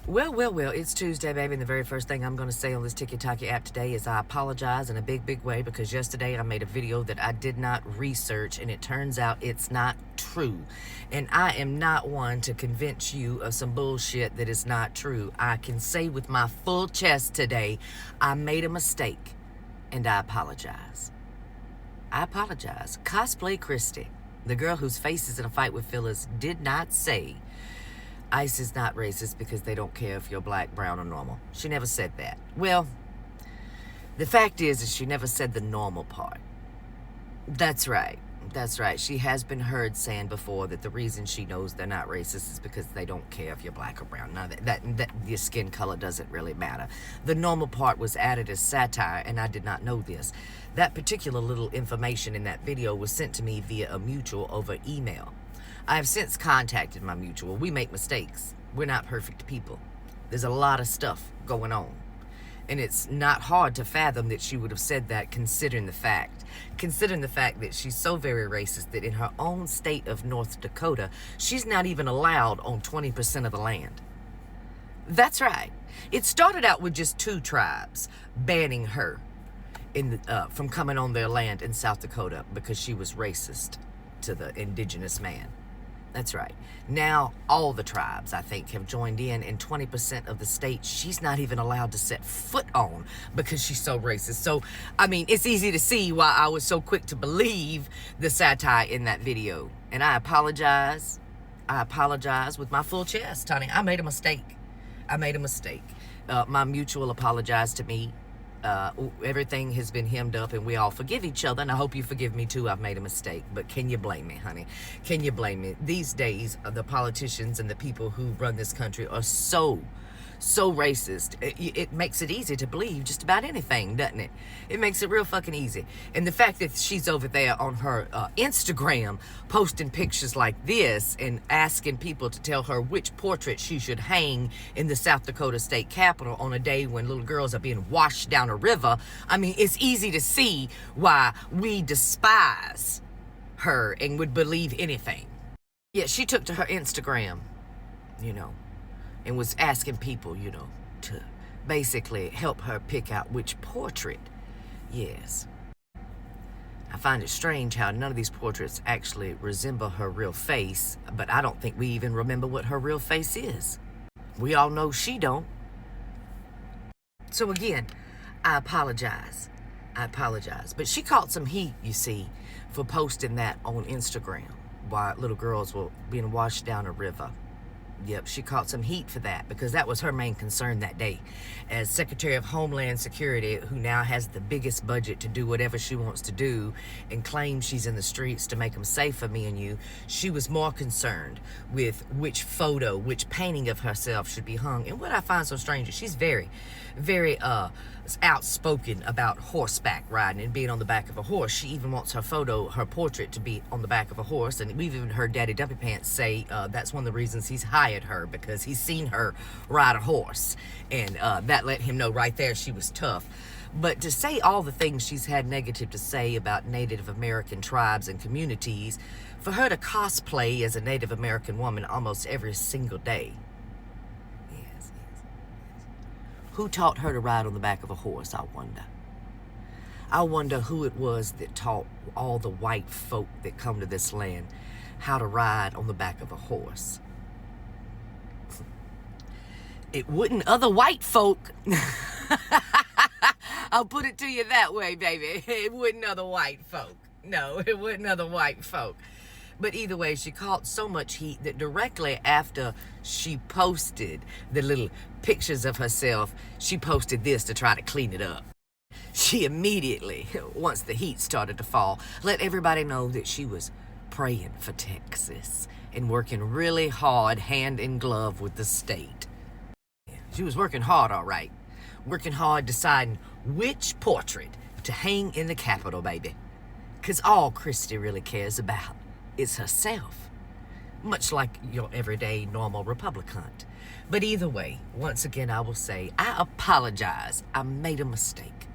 Well, it's Tuesday, baby, and the very first thing I'm going to say on this TikTok app today is I apologize in a big way because yesterday I made a video that I did not research, and it turns out it's not true. And I am not one to convince you of some bullshit that is not true. I can say with my full chest today, I made a mistake, and I apologize. I apologize. Cosplay Christy, the girl whose face is in a fight with Phyllis, did not say ICE is not racist because they don't care if you're black, brown, or normal. She never said that. Well, the fact is she never said the normal part. That's right. That's right. She has been heard saying before that the reason she knows they're not racist is because they don't care if you're black or brown. Now, that your skin color doesn't really matter. The normal part was added as satire, and I did not know this. That particular little information in that video was sent to me via a mutual over email. I have since contacted my mutual. We make mistakes. We're not perfect people. There's a lot of stuff going on. And it's not hard to fathom that she would have said that considering the fact that she's so very racist that in her own state of North Dakota, she's not even allowed on 20% of the land. That's right. It started out with just 2 tribes banning her from coming on their land in South Dakota because she was racist to the indigenous man. That's right. Now, all the tribes, I think, have joined in 20% of the state she's not even allowed to set foot on because she's so racist. So, I mean, it's easy to see why I was so quick to believe the satire in that video. And I apologize. I apologize with my full chest, honey. I made a mistake. I made a mistake. My mutual apologized to me. Everything has been hemmed up and we all forgive each other, and I hope you forgive me too. I've made a mistake, but can you blame me, honey? Can you blame me? These days, the politicians and the people who run this country are so racist. It makes it easy to believe just about anything, doesn't it? It makes it real fucking easy. And the fact that she's over there on her Instagram posting pictures like this and asking people to tell her which portrait she should hang in the South Dakota State Capitol on a day when little girls are being washed down a river, I mean, it's easy to see why we despise her and would believe anything. Yeah, she took to her Instagram, and was asking people, to basically help her pick out which portrait. Yes. I find it strange how none of these portraits actually resemble her real face, but I don't think we even remember what her real face is. We all know she don't. So again, I apologize. But she caught some heat, you see, for posting that on Instagram while little girls were being washed down a river. Yep, she caught some heat for that because that was her main concern that day. As Secretary of Homeland Security, who now has the biggest budget to do whatever she wants to do and claims she's in the streets to make them safe for me and you, she was more concerned with which photo, which painting of herself should be hung. And what I find so strange is she's very outspoken about horseback riding and being on the back of a horse. She even wants her portrait to be on the back of a horse. And we've even heard Daddy Dumpy Pants say that's one of the reasons he's hired her, because he's seen her ride a horse. And that let him know right there she was tough. But to say all the things she's had negative to say about Native American tribes and communities, for her to cosplay as a Native American woman almost every single day. Yes. Who taught her to ride on the back of a horse, I wonder? I wonder who it was that taught all the white folk that come to this land how to ride on the back of a horse. It wouldn't other white folk. I'll put it to you that way, baby. It wouldn't other white folk. No, it wouldn't other white folk. But either way, she caught so much heat that directly after she posted the little pictures of herself, she posted this to try to clean it up. She immediately, once the heat started to fall, let everybody know that she was praying for Texas and working really hard hand in glove with the state. She was working hard, all right. Working hard deciding which portrait to hang in the Capitol, baby. Because all Christy really cares about is herself. Much like your everyday normal Republican. But either way, once again, I will say, I apologize. I made a mistake.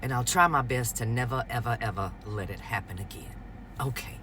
And I'll try my best to never, ever, ever let it happen again. Okay.